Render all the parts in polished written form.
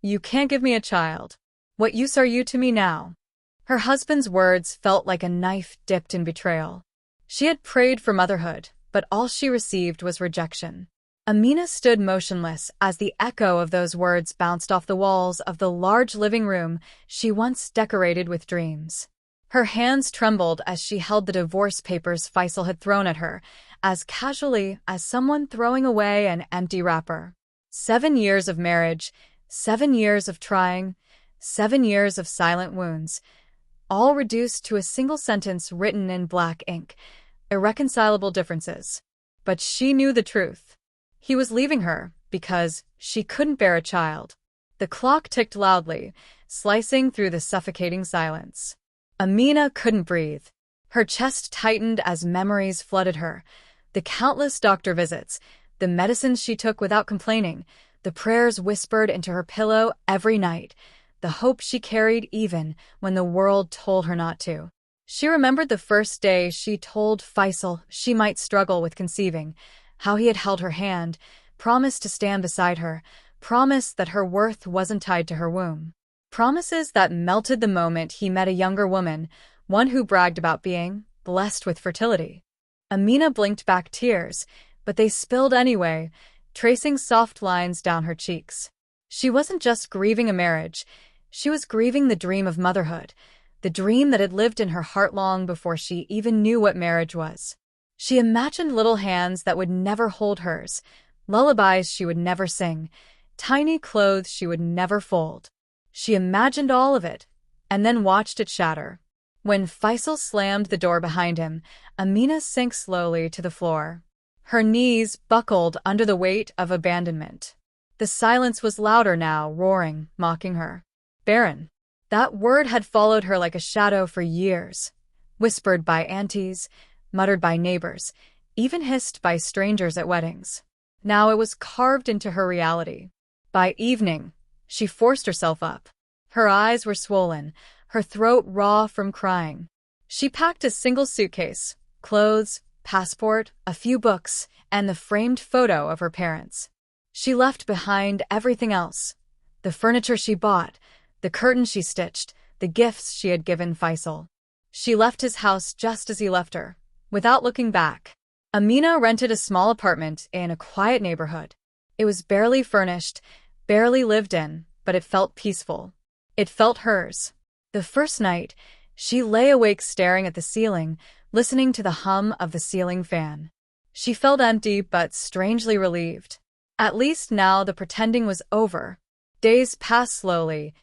You can't give me a child. What use are you to me now? Her husband's words felt like a knife dipped in betrayal. She had prayed for motherhood, but all she received was rejection. Amina stood motionless as the echo of those words bounced off the walls of the large living room she once decorated with dreams. Her hands trembled as she held the divorce papers Faisal had thrown at her, as casually as someone throwing away an empty wrapper. 7 years of marriage, 7 years of trying, 7 years of silent wounds, all reduced to a single sentence written in black ink. Irreconcilable differences. But she knew the truth. He was leaving her because she couldn't bear a child. The clock ticked loudly, slicing through the suffocating silence. Amina couldn't breathe. Her chest tightened as memories flooded her. The countless doctor visits, the medicines she took without complaining, the prayers whispered into her pillow every night, the hope she carried even when the world told her not to. She remembered the first day she told Faisal she might struggle with conceiving, how he had held her hand, promised to stand beside her, promised that her worth wasn't tied to her womb. Promises that melted the moment he met a younger woman, one who bragged about being blessed with fertility. Amina blinked back tears, but they spilled anyway, tracing soft lines down her cheeks. She wasn't just grieving a marriage, she was grieving the dream of motherhood, the dream that had lived in her heart long before she even knew what marriage was. She imagined little hands that would never hold hers, lullabies she would never sing, tiny clothes she would never fold. She imagined all of it, and then watched it shatter. When Faisal slammed the door behind him, Amina sank slowly to the floor. Her knees buckled under the weight of abandonment. The silence was louder now, roaring, mocking her. Barren. That word had followed her like a shadow for years, whispered by aunties, muttered by neighbors, even hissed by strangers at weddings. Now it was carved into her reality. By evening, she forced herself up. Her eyes were swollen, her throat raw from crying. She packed a single suitcase, clothes, passport, a few books, and the framed photo of her parents. She left behind everything else. The furniture she bought, the curtains she stitched, the gifts she had given Faisal. She left his house just as he left her, without looking back. Amina rented a small apartment in a quiet neighborhood. It was barely furnished, barely lived in, but it felt peaceful. It felt hers. The first night, she lay awake staring at the ceiling, listening to the hum of the ceiling fan. She felt empty but strangely relieved. At least now the pretending was over. Days passed slowly,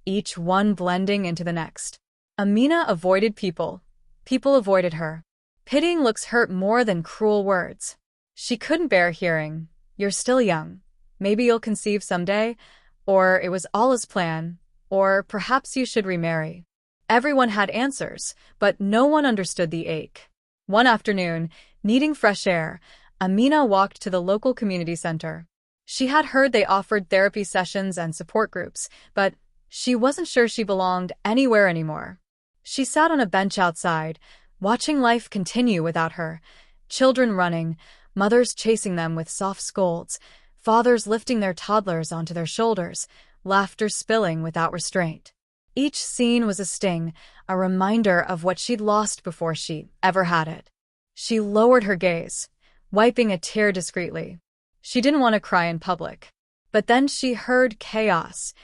each one blending into the next. Amina avoided people. People avoided her. Pitying looks hurt more than cruel words. She couldn't bear hearing, "You're still young. Maybe you'll conceive someday," or "It was all his plan," or "Perhaps you should remarry." Everyone had answers, but no one understood the ache. One afternoon, needing fresh air, Amina walked to the local community center. She had heard they offered therapy sessions and support groups, but she wasn't sure she belonged anywhere anymore. She sat on a bench outside, watching life continue without her. Children running, mothers chasing them with soft scolds, fathers lifting their toddlers onto their shoulders, laughter spilling without restraint. Each scene was a sting, a reminder of what she'd lost before she ever had it. She lowered her gaze, wiping a tear discreetly. She didn't want to cry in public. But then she heard chaos,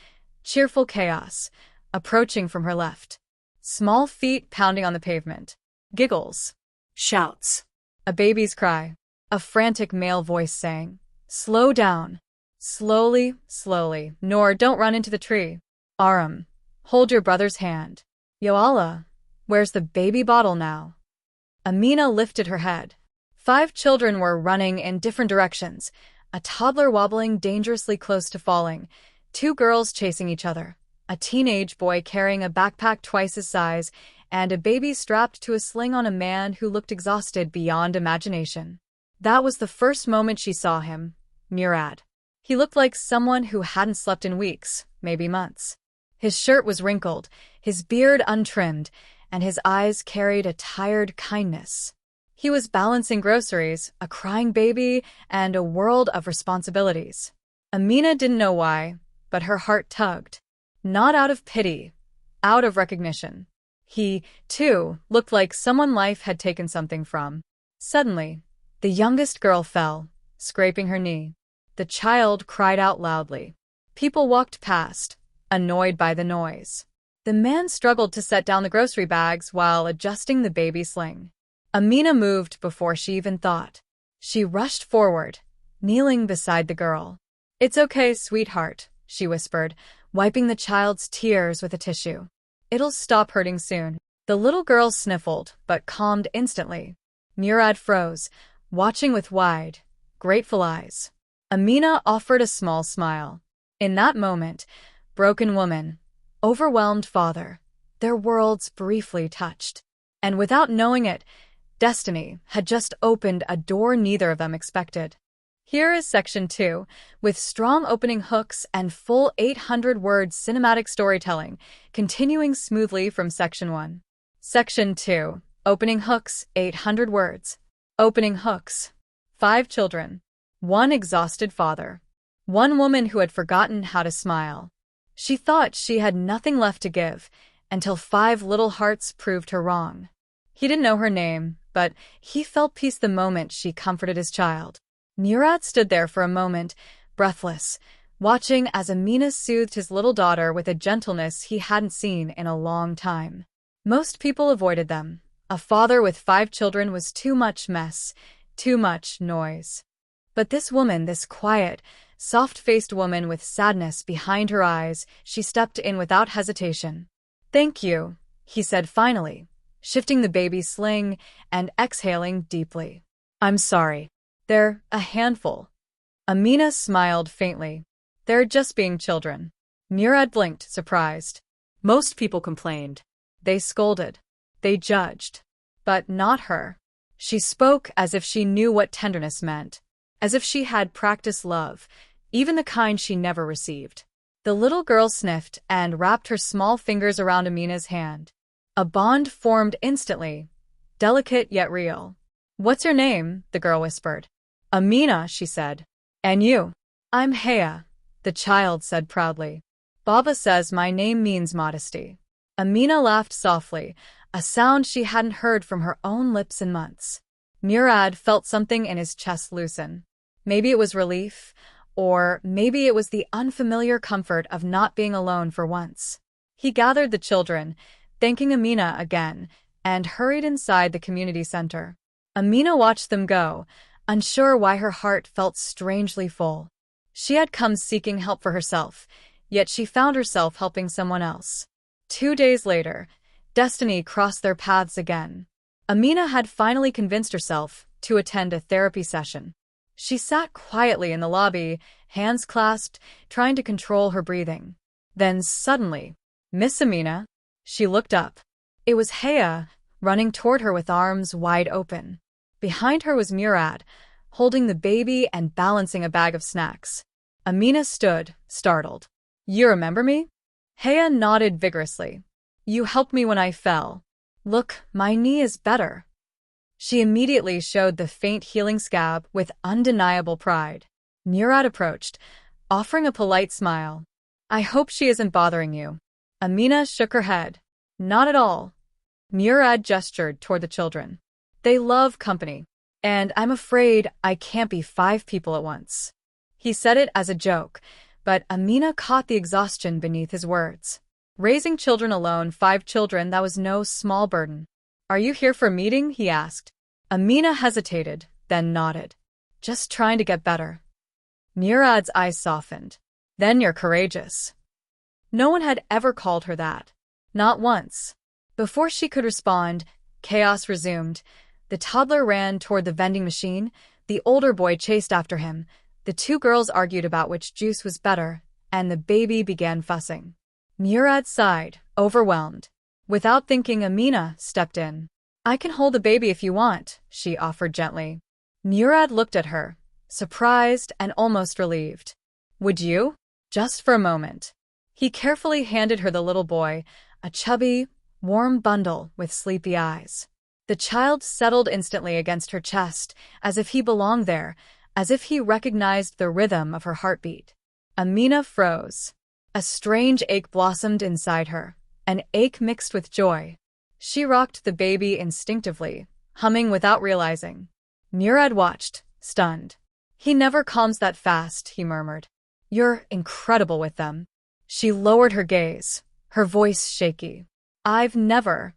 cheerful chaos, approaching from her left. Small feet pounding on the pavement. Giggles. Shouts. A baby's cry. A frantic male voice saying, "Slow down. Slowly, slowly. Noor, don't run into the tree. Aram, hold your brother's hand. Yo Allah, where's the baby bottle now?" Amina lifted her head. 5 children were running in different directions, a toddler wobbling dangerously close to falling, 2 girls chasing each other, a teenage boy carrying a backpack twice his size, and a baby strapped to a sling on a man who looked exhausted beyond imagination. That was the first moment she saw him, Murad. He looked like someone who hadn't slept in weeks, maybe months. His shirt was wrinkled, his beard untrimmed, and his eyes carried a tired kindness. He was balancing groceries, a crying baby, and a world of responsibilities. Amina didn't know why, but her heart tugged. Not out of pity, out of recognition. He, too, looked like someone life had taken something from. Suddenly, the youngest girl fell, scraping her knee. The child cried out loudly. People walked past, annoyed by the noise. The man struggled to set down the grocery bags while adjusting the baby sling. Amina moved before she even thought. She rushed forward, kneeling beside the girl. "It's okay, sweetheart," she whispered, wiping the child's tears with a tissue. "It'll stop hurting soon." The little girl sniffled, but calmed instantly. Murad froze, watching with wide, grateful eyes. Amina offered a small smile. In that moment, broken woman, overwhelmed father, their worlds briefly touched. And without knowing it, destiny had just opened a door neither of them expected. Here is Section 2, with strong opening hooks and full 800-word cinematic storytelling, continuing smoothly from Section 1. Section 2. Opening hooks, 800 words. Opening hooks. 5 children. 1 exhausted father. 1 woman who had forgotten how to smile. She thought she had nothing left to give, until 5 little hearts proved her wrong. He didn't know her name, but he felt peace the moment she comforted his child. Murad stood there for a moment, breathless, watching as Amina soothed his little daughter with a gentleness he hadn't seen in a long time. Most people avoided them. A father with 5 children was too much mess, too much noise. But this woman, this quiet, soft-faced woman with sadness behind her eyes, she stepped in without hesitation. "Thank you," he said finally, shifting the baby sling and exhaling deeply. "I'm sorry. They're a handful." Amina smiled faintly. "They're just being children." Murad blinked, surprised. Most people complained. They scolded. They judged. But not her. She spoke as if she knew what tenderness meant, as if she had practiced love, even the kind she never received. The little girl sniffed and wrapped her small fingers around Amina's hand. A bond formed instantly, delicate yet real. "What's your name?" the girl whispered. "Amina," she said. "And you?" "I'm Haya," the child said proudly. "Baba says my name means modesty." Amina laughed softly, a sound she hadn't heard from her own lips in months. Murad felt something in his chest loosen. Maybe it was relief, or maybe it was the unfamiliar comfort of not being alone for once. He gathered the children, thanking Amina again, and hurried inside the community center. Amina watched them go, unsure why her heart felt strangely full. She had come seeking help for herself, yet she found herself helping someone else. 2 days later, destiny crossed their paths again. Amina had finally convinced herself to attend a therapy session. She sat quietly in the lobby, hands clasped, trying to control her breathing. Then suddenly, "Miss Amina?" She looked up. It was Haya, running toward her with arms wide open. Behind her was Murad, holding the baby and balancing a bag of snacks. Amina stood, startled. "You remember me?" Haya nodded vigorously. "You helped me when I fell. Look, my knee is better." She immediately showed the faint healing scab with undeniable pride. Murad approached, offering a polite smile. "I hope she isn't bothering you." Amina shook her head. "Not at all." Murad gestured toward the children. "They love company. And I'm afraid I can't be 5 people at once." He said it as a joke, but Amina caught the exhaustion beneath his words. Raising children alone, 5 children, that was no small burden. "Are you here for a meeting?" he asked. Amina hesitated, then nodded. "Just trying to get better." Murad's eyes softened. "Then you're courageous." No one had ever called her that. Not once. Before she could respond, chaos resumed. The toddler ran toward the vending machine. The older boy chased after him. The 2 girls argued about which juice was better, and the baby began fussing. Murad sighed, overwhelmed. Without thinking, Amina stepped in. "I can hold the baby if you want," she offered gently. Murad looked at her, surprised and almost relieved. "Would you?" Just for a moment. He carefully handed her the little boy, a chubby, warm bundle with sleepy eyes. The child settled instantly against her chest, as if he belonged there, as if he recognized the rhythm of her heartbeat. Amina froze. A strange ache blossomed inside her, an ache mixed with joy. She rocked the baby instinctively, humming without realizing. Murad watched, stunned. He never calms that fast, he murmured. You're incredible with them. She lowered her gaze, her voice shaky. I don't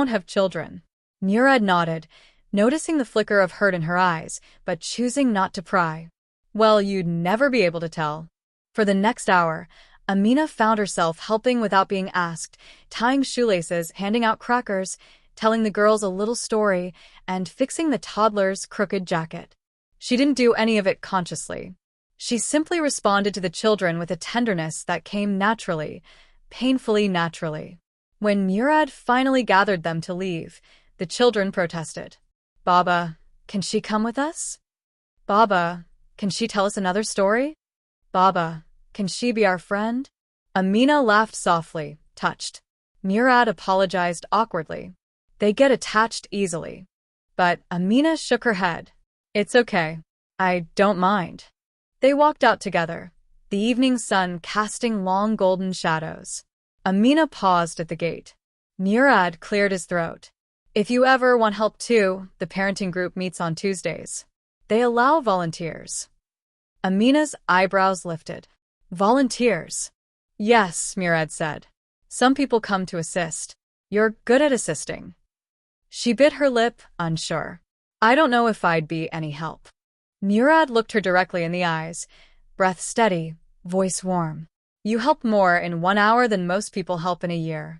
have children. Murad nodded, noticing the flicker of hurt in her eyes, but choosing not to pry. Well, you'd never be able to tell. For the next hour, Amina found herself helping without being asked, tying shoelaces, handing out crackers, telling the girls a little story, and fixing the toddler's crooked jacket. She didn't do any of it consciously. She simply responded to the children with a tenderness that came naturally, painfully naturally. When Murad finally gathered them to leave, the children protested. Baba, can she come with us? Baba, can she tell us another story? Baba, can she be our friend? Amina laughed softly, touched. Murad apologized awkwardly. They get attached easily. But Amina shook her head. It's okay. I don't mind. They walked out together, the evening sun casting long golden shadows. Amina paused at the gate. Murad cleared his throat. If you ever want help too, the parenting group meets on Tuesdays. They allow volunteers. Amina's eyebrows lifted. Volunteers? Yes, Murad said. Some people come to assist. You're good at assisting. She bit her lip, unsure. I don't know if I'd be any help. Murad looked her directly in the eyes, breath steady, voice warm. You help more in 1 hour than most people help in a year.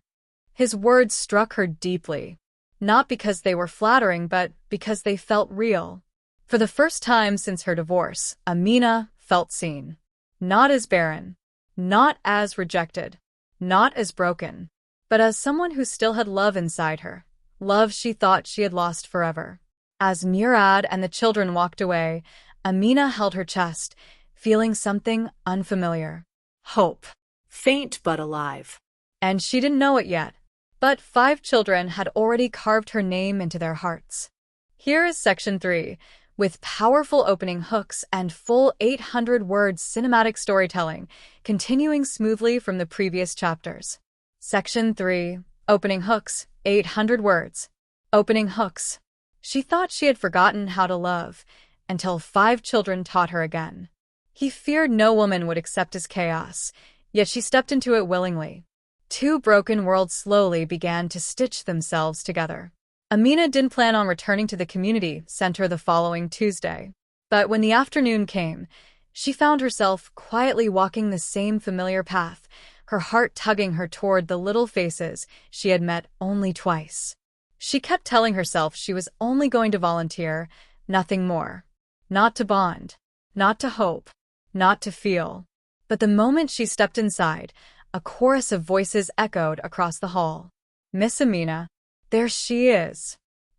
His words struck her deeply, not because they were flattering, but because they felt real. For the first time since her divorce, Amina felt seen. Not as barren, not as rejected, not as broken, but as someone who still had love inside her, love she thought she had lost forever. As Murad and the children walked away, Amina held her chest, feeling something unfamiliar. Hope. Faint but alive. And she didn't know it yet. But 5 children had already carved her name into their hearts. Here is Section 3, with powerful opening hooks and full 800-word cinematic storytelling, continuing smoothly from the previous chapters. Section 3, opening hooks, 800 words. Opening hooks. She thought she had forgotten how to love, until 5 children taught her again. He feared no woman would accept his chaos, yet she stepped into it willingly. 2 broken worlds slowly began to stitch themselves together. Amina didn't plan on returning to the community center the following Tuesday. But when the afternoon came, she found herself quietly walking the same familiar path, her heart tugging her toward the little faces she had met only twice. She kept telling herself she was only going to volunteer, nothing more. Not to bond, not to hope, not to feel. But the moment she stepped inside, a chorus of voices echoed across the hall. Miss Amina, there she is.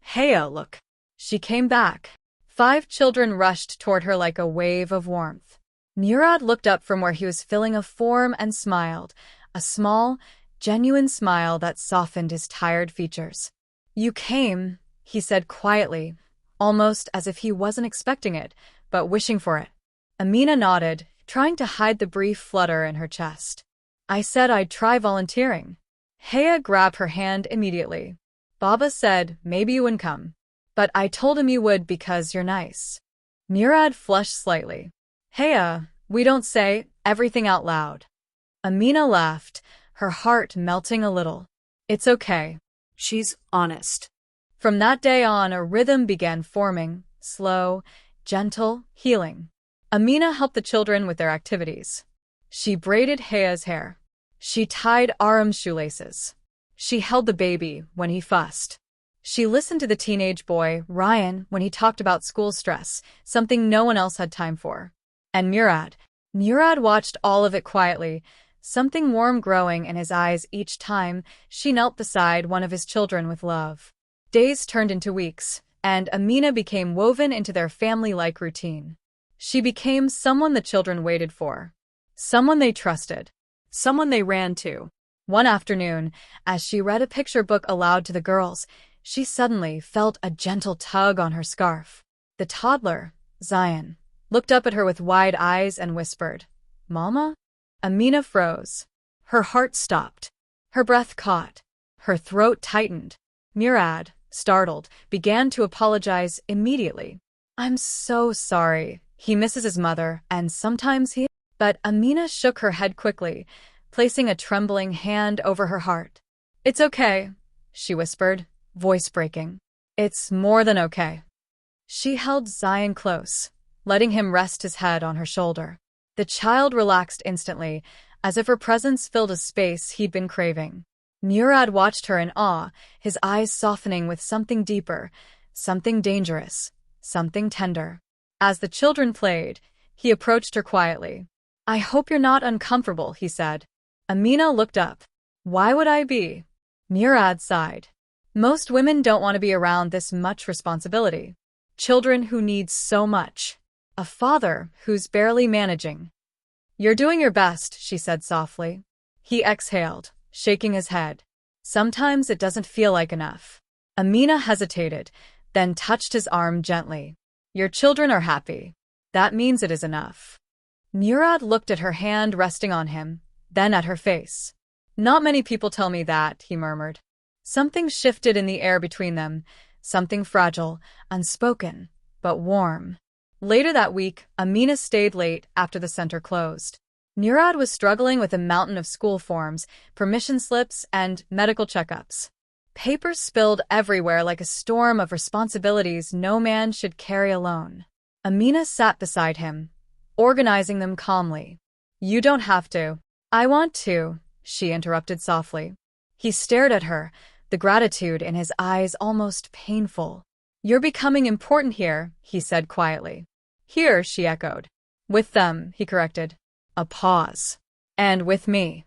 Heya, look. She came back. 5 children rushed toward her like a wave of warmth. Murad looked up from where he was filling a form and smiled, a small, genuine smile that softened his tired features. You came, he said quietly, almost as if he wasn't expecting it, but wishing for it. Amina nodded, trying to hide the brief flutter in her chest. I said I'd try volunteering. Heya grabbed her hand immediately. Baba said maybe you wouldn't come. But I told him you would because you're nice. Murad flushed slightly. Heya, we don't say everything out loud. Amina laughed, her heart melting a little. It's okay. She's honest. From that day on, a rhythm began forming, slow, gentle, healing. Amina helped the children with their activities. She braided Heya's hair. She tied Aram's shoelaces. She held the baby when he fussed. She listened to the teenage boy, Ryan, when he talked about school stress, something no one else had time for. And Murad watched all of it quietly, something warm growing in his eyes each time she knelt beside one of his children with love. Days turned into weeks, and Amina became woven into their family-like routine. She became someone the children waited for, someone they trusted, someone they ran to. One afternoon, as she read a picture book aloud to the girls, she suddenly felt a gentle tug on her scarf. The toddler, Zion, looked up at her with wide eyes and whispered, "Mama?" Amina froze. Her heart stopped. Her breath caught. Her throat tightened. Murad, startled, began to apologize immediately. I'm so sorry. He misses his mother, and sometimes he... But Amina shook her head quickly, placing a trembling hand over her heart. It's okay, she whispered, voice breaking. It's more than okay. She held Zion close, letting him rest his head on her shoulder. The child relaxed instantly, as if her presence filled a space he'd been craving. Murad watched her in awe, his eyes softening with something deeper, something dangerous, something tender. As the children played, he approached her quietly. I hope you're not uncomfortable, he said. Amina looked up. Why would I be? Murad sighed. Most women don't want to be around this much responsibility. Children who need so much. A father who's barely managing. You're doing your best, she said softly. He exhaled, shaking his head. Sometimes it doesn't feel like enough. Amina hesitated, then touched his arm gently. Your children are happy. That means it is enough. Murad looked at her hand resting on him, then at her face. Not many people tell me that, he murmured. Something shifted in the air between them, something fragile, unspoken, but warm. Later that week, Amina stayed late after the center closed. Murad was struggling with a mountain of school forms, permission slips, and medical checkups. Papers spilled everywhere like a storm of responsibilities no man should carry alone. Amina sat beside him, organizing them calmly. You don't have to. I want to, she interrupted softly. He stared at her, the gratitude in his eyes almost painful. You're becoming important here, he said quietly. Here, she echoed. With them, he corrected. A pause. And with me.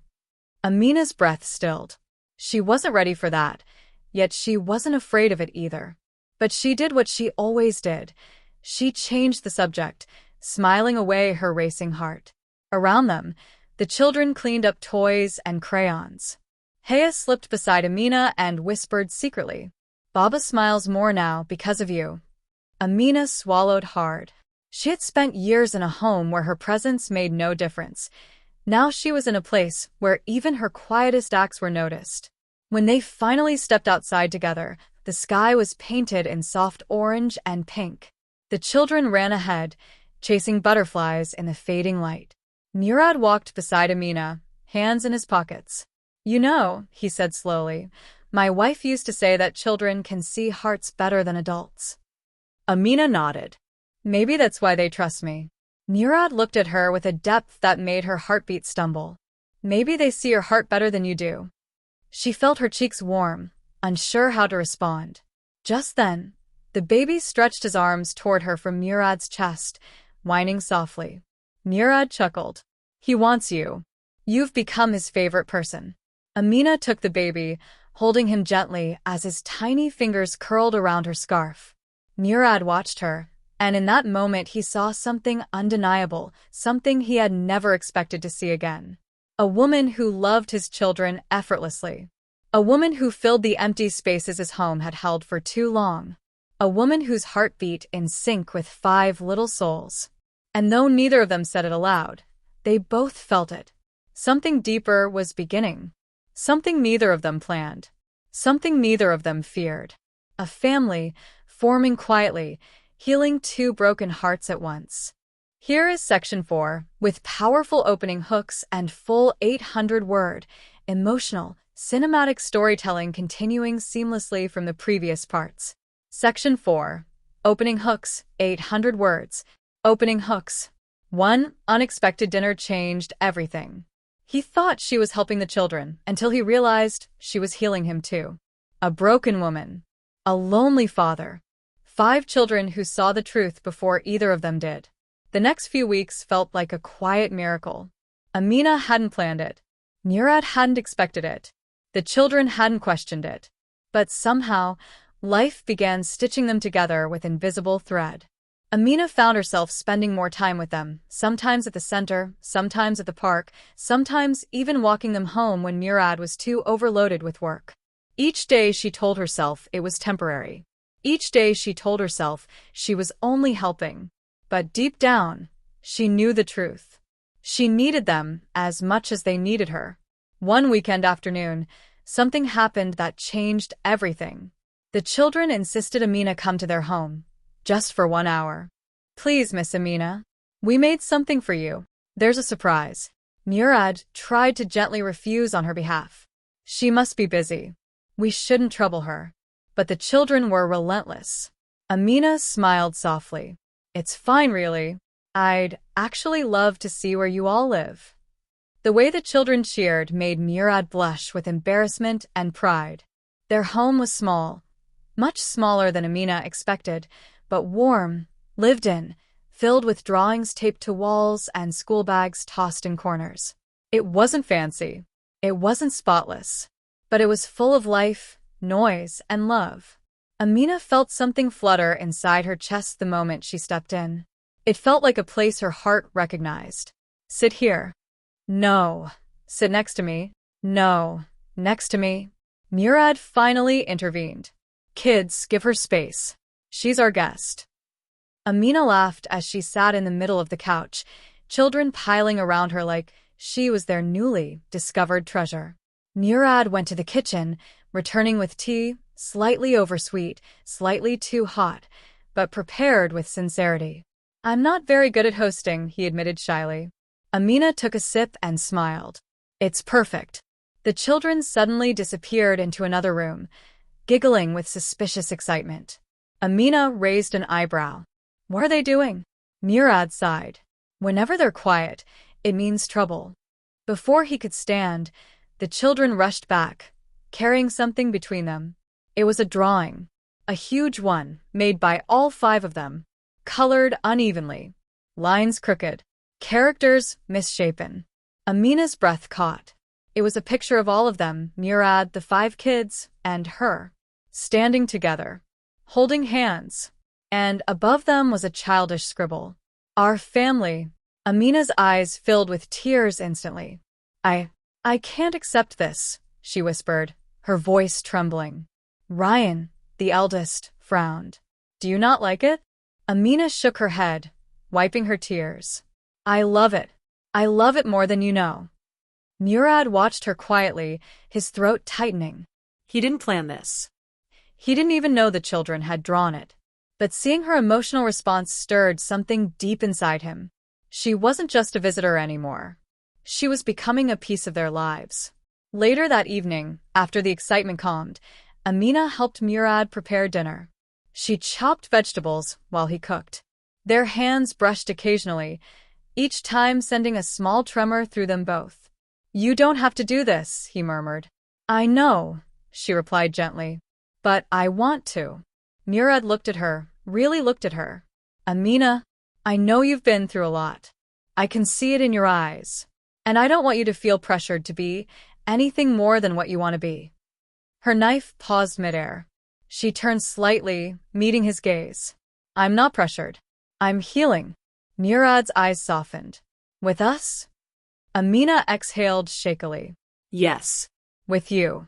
Amina's breath stilled. She wasn't ready for that, yet she wasn't afraid of it either. But she did what she always did. She changed the subject, smiling away her racing heart. Around them, the children cleaned up toys and crayons. Haya slipped beside Amina and whispered secretly, Baba smiles more now because of you. Amina swallowed hard. She had spent years in a home where her presence made no difference. Now she was in a place where even her quietest acts were noticed. When they finally stepped outside together, the sky was painted in soft orange and pink. The children ran ahead, chasing butterflies in the fading light. Murad walked beside Amina, hands in his pockets. You know, he said slowly, my wife used to say that children can see hearts better than adults. Amina nodded. Maybe that's why they trust me. Murad looked at her with a depth that made her heartbeat stumble. Maybe they see your heart better than you do. She felt her cheeks warm, unsure how to respond. Just then, the baby stretched his arms toward her from Murad's chest, whining softly. Murad chuckled. He wants you. You've become his favorite person. Amina took the baby, holding him gently as his tiny fingers curled around her scarf. Murad watched her, and in that moment he saw something undeniable, something he had never expected to see again. A woman who loved his children effortlessly. A woman who filled the empty spaces his home had held for too long. A woman whose heart beat in sync with 5 little souls. And though neither of them said it aloud, they both felt it. Something deeper was beginning. Something neither of them planned. Something neither of them feared. A family, forming quietly, healing 2 broken hearts at once. Here is section 4, with powerful opening hooks and full 800-word, emotional, cinematic storytelling continuing seamlessly from the previous parts. Section 4. Opening hooks, 800 words. Opening hooks. 1. Unexpected dinner changed everything. He thought she was helping the children until he realized she was healing him too. A broken woman. A lonely father. 5 children who saw the truth before either of them did. The next few weeks felt like a quiet miracle. Amina hadn't planned it. Murad hadn't expected it. The children hadn't questioned it. But somehow, life began stitching them together with invisible thread. Amina found herself spending more time with them, sometimes at the center, sometimes at the park, sometimes even walking them home when Murad was too overloaded with work. Each day she told herself it was temporary. Each day she told herself she was only helping. But deep down, she knew the truth. She needed them as much as they needed her. One weekend afternoon, something happened that changed everything. The children insisted Amina come to their home, just for 1 hour. "Please, Miss Amina, we made something for you. There's a surprise." Murad tried to gently refuse on her behalf. "She must be busy. We shouldn't trouble her." But the children were relentless. Amina smiled softly. "It's fine, really. I'd actually love to see where you all live." The way the children cheered made Murad blush with embarrassment and pride. Their home was small, much smaller than Amina expected, but warm, lived in, filled with drawings taped to walls and school bags tossed in corners. It wasn't fancy. It wasn't spotless. But it was full of life, noise, and love. Amina felt something flutter inside her chest the moment she stepped in. It felt like a place her heart recognized. "Sit here." "No." "Sit next to me." "No." "Next to me." Murad finally intervened. "Kids, give her space. She's our guest." Amina laughed as she sat in the middle of the couch, children piling around her like she was their newly discovered treasure. Murad went to the kitchen, returning with tea, slightly oversweet, slightly too hot, but prepared with sincerity. "I'm not very good at hosting," he admitted shyly. Amina took a sip and smiled. "It's perfect." The children suddenly disappeared into another room, giggling with suspicious excitement. Amina raised an eyebrow. "What are they doing?" Murad sighed. "Whenever they're quiet, it means trouble." Before he could stand, the children rushed back, carrying something between them. It was a drawing, a huge one, made by all 5 of them, colored unevenly, lines crooked, characters misshapen. Amina's breath caught. It was a picture of all of them, Murad, the 5 kids, and her, standing together, holding hands, and above them was a childish scribble. "Our family." Amina's eyes filled with tears instantly. I can't accept this," she whispered, her voice trembling. Ryan, the eldest, frowned. "Do you not like it?" Amina shook her head, wiping her tears. "I love it. I love it more than you know." Murad watched her quietly, his throat tightening. He didn't plan this. He didn't even know the children had drawn it. But seeing her emotional response stirred something deep inside him. She wasn't just a visitor anymore. She was becoming a piece of their lives. Later that evening, after the excitement calmed, Amina helped Murad prepare dinner. She chopped vegetables while he cooked. Their hands brushed occasionally, each time sending a small tremor through them both. "You don't have to do this," he murmured. "I know," she replied gently. "But I want to." Murad looked at her, really looked at her. "Amina, I know you've been through a lot. I can see it in your eyes. And I don't want you to feel pressured to be anything more than what you want to be." Her knife paused midair. She turned slightly, meeting his gaze. "I'm not pressured. I'm healing." Murad's eyes softened. "With us?" Amina exhaled shakily. "Yes. With you."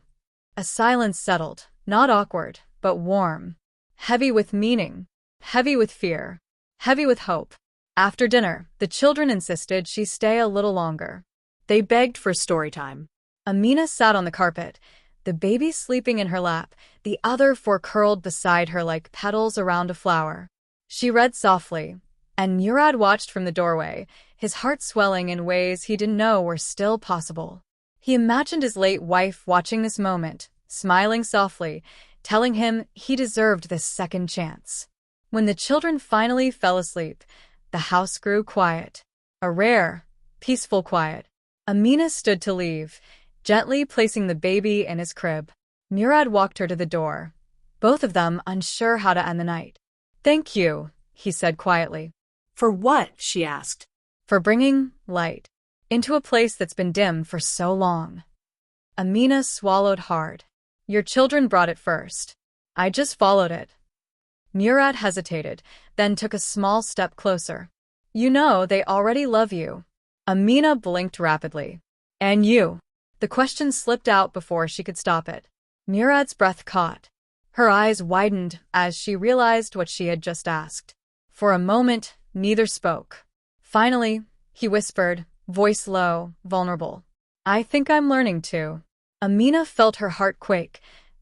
A silence settled, not awkward, but warm. Heavy with meaning, heavy with fear, heavy with hope. After dinner, the children insisted she stay a little longer. They begged for story time. Amina sat on the carpet, the baby sleeping in her lap, the other 4 curled beside her like petals around a flower. She read softly, and Murad watched from the doorway, his heart swelling in ways he didn't know were still possible. He imagined his late wife watching this moment, smiling softly, telling him he deserved this second chance. When the children finally fell asleep, the house grew quiet. A rare, peaceful quiet. Amina stood to leave, gently placing the baby in his crib. Murad walked her to the door, both of them unsure how to end the night. "Thank you," he said quietly. "For what?" she asked. "For bringing light into a place that's been dim for so long." Amina swallowed hard. "Your children brought it first. I just followed it." Murad hesitated, then took a small step closer. "You know they already love you." Amina blinked rapidly. "And you?" The question slipped out before she could stop it. Murad's breath caught. Her eyes widened as she realized what she had just asked. For a moment, neither spoke. Finally, he whispered, voice low, vulnerable. I think I'm learning to. Amina felt her heart quake,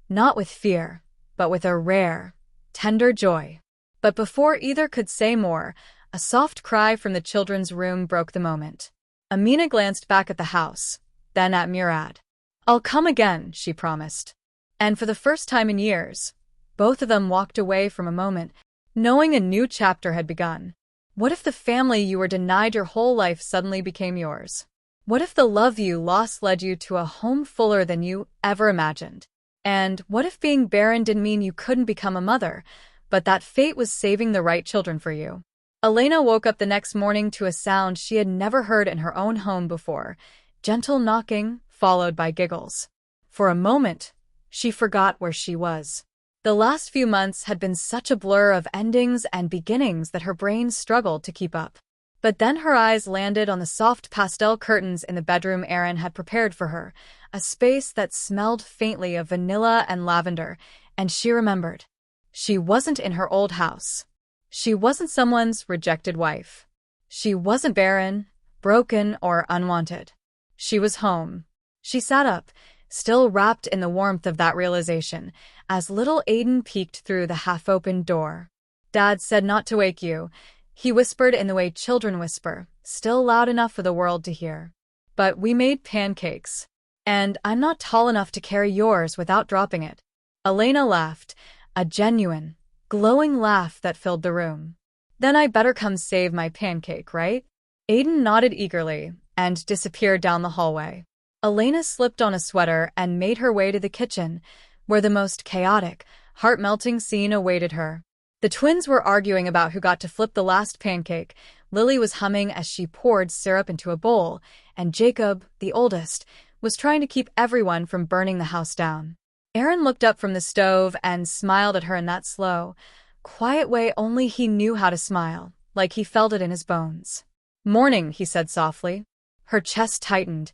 not with fear, but with a rare, tender joy. But before either could say more, a soft cry from the children's room broke the moment. Amina glanced back at the house, then at Murad. I'll come again, she promised. And for the first time in years, both of them walked away from a moment, knowing a new chapter had begun. What if the family you were denied your whole life suddenly became yours? What if the love you lost led you to a home fuller than you ever imagined? And what if being barren didn't mean you couldn't become a mother, but that fate was saving the right children for you? Elena woke up the next morning to a sound she had never heard in her own home before, gentle knocking, followed by giggles. For a moment, she forgot where she was. The last few months had been such a blur of endings and beginnings that her brain struggled to keep up. But then her eyes landed on the soft pastel curtains in the bedroom Aaron had prepared for her, a space that smelled faintly of vanilla and lavender, and she remembered. She wasn't in her old house. She wasn't someone's rejected wife. She wasn't barren, broken, or unwanted. She was home. She sat up, still wrapped in the warmth of that realization, as little Aiden peeked through the half-opened door. Dad said not to wake you, he whispered in the way children whisper, still loud enough for the world to hear. But we made pancakes. And I'm not tall enough to carry yours without dropping it. Elena laughed, a genuine, glowing laugh that filled the room. Then I better come save my pancake, right? Aiden nodded eagerly and disappeared down the hallway. Elena slipped on a sweater and made her way to the kitchen, where the most chaotic, heart-melting scene awaited her. The twins were arguing about who got to flip the last pancake. Lily was humming as she poured syrup into a bowl, and Jacob, the oldest, was trying to keep everyone from burning the house down. Aaron looked up from the stove and smiled at her in that slow, quiet way only he knew how to smile, like he felt it in his bones. Morning, he said softly. Her chest tightened,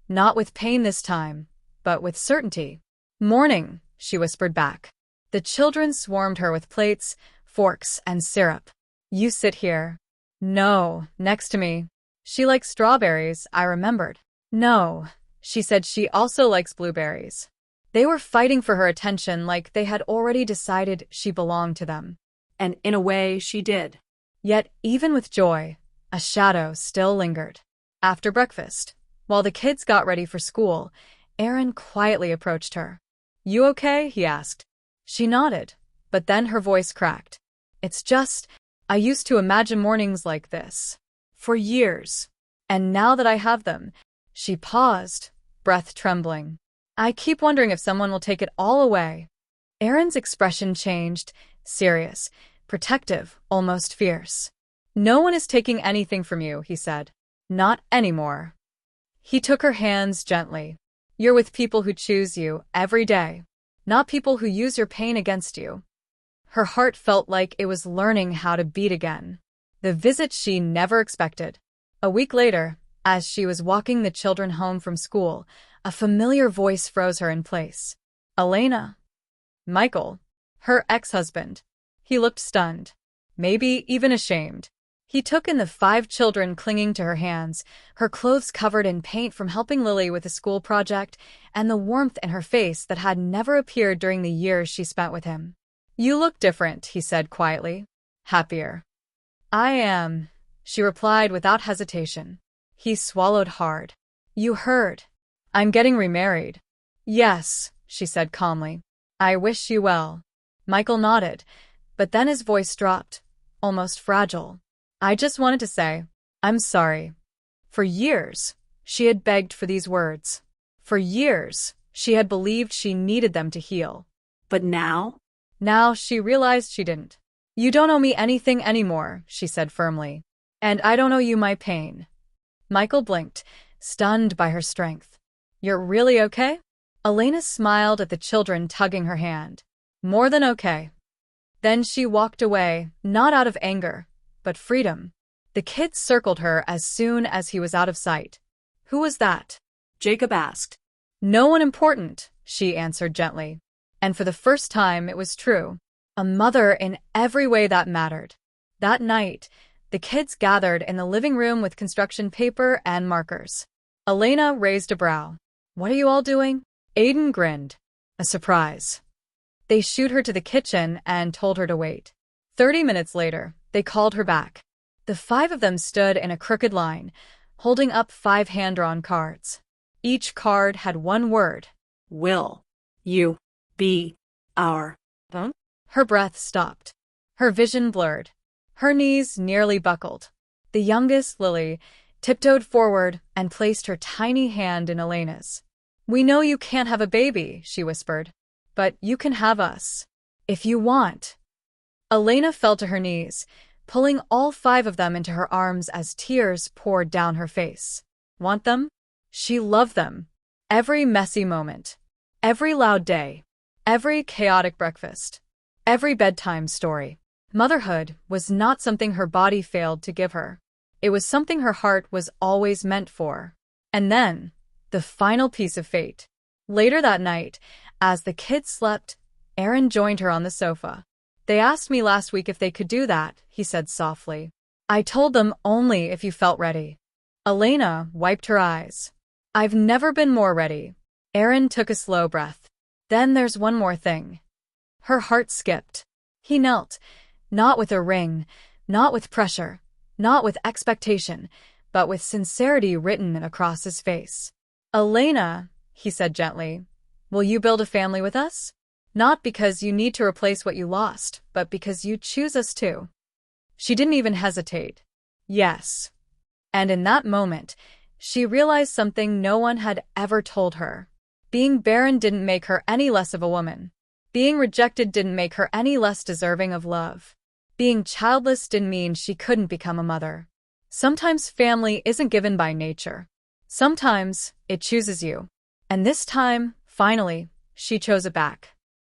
not with pain this time, but with certainty. Morning, she whispered back. The children swarmed her with plates, forks, and syrup. You sit here. No, next to me. She likes strawberries, I remembered. No, she said she also likes blueberries. They were fighting for her attention like they had already decided she belonged to them. And in a way, she did. Yet, even with joy, a shadow still lingered. After breakfast, while the kids got ready for school, Aaron quietly approached her. You okay? He asked. She nodded, but then her voice cracked. It's just, I used to imagine mornings like this. For years. And now that I have them, she paused, breath trembling. I keep wondering if someone will take it all away. Aaron's expression changed, serious, protective, almost fierce. No one is taking anything from you, he said. Not anymore. He took her hands gently. You're with people who choose you every day, not people who use your pain against you. Her heart felt like it was learning how to beat again. The visit she never expected. A week later, as she was walking the children home from school, a familiar voice froze her in place. Elena. Michael. Her ex-husband. He looked stunned. Maybe even ashamed. He took in the 5 children clinging to her hands, her clothes covered in paint from helping Lily with a school project, and the warmth in her face that had never appeared during the years she spent with him. You look different, he said quietly. Happier. I am, she replied without hesitation. He swallowed hard. You heard. I'm getting remarried. Yes, she said calmly. I wish you well. Michael nodded, but then his voice dropped, almost fragile. I just wanted to say, I'm sorry. For years, she had begged for these words. For years, she had believed she needed them to heal. But now? Now she realized she didn't. You don't owe me anything anymore, she said firmly. And I don't owe you my pain. Michael blinked, stunned by her strength. You're really okay? Elena smiled at the children tugging her hand. More than okay. Then she walked away, not out of anger, but freedom. The kids circled her as soon as he was out of sight. Who was that? Jacob asked. No one important, she answered gently. And for the first time it was true. A mother in every way that mattered. That night, The kids gathered in the living room with construction paper and markers. Elena raised a brow. "What are you all doing?" Aiden grinned. "A surprise." They shooed her to the kitchen and told her to wait. 30 minutes later, they called her back. The 5 of them stood in a crooked line, holding up 5 hand-drawn cards. Each card had one word. Will you be our husband? Her breath stopped. Her vision blurred. Her knees nearly buckled. The youngest, Lily, tiptoed forward and placed her tiny hand in Elena's. "We know you can't have a baby," she whispered, "but you can have us. If you want." Elena fell to her knees, pulling all 5 of them into her arms as tears poured down her face. Want them? She loved them. Every messy moment. Every loud day. Every chaotic breakfast. Every bedtime story. Motherhood was not something her body failed to give her. It was something her heart was always meant for. And then, the final piece of fate. Later that night, as the kids slept, Aaron joined her on the sofa. "They asked me last week if they could do that," he said softly. "I told them only if you felt ready." Elena wiped her eyes. "I've never been more ready." Aaron took a slow breath. "Then there's one more thing." Her heart skipped. He knelt, not with a ring, not with pressure, not with expectation, but with sincerity written across his face. "Elena," he said gently, "will you build a family with us? Not because you need to replace what you lost, but because you choose us to." She didn't even hesitate. Yes. And in that moment, she realized something no one had ever told her. Being barren didn't make her any less of a woman. Being rejected didn't make her any less deserving of love. Being childless didn't mean she couldn't become a mother. Sometimes family isn't given by nature. Sometimes it chooses you. And this time, finally, she chose it back.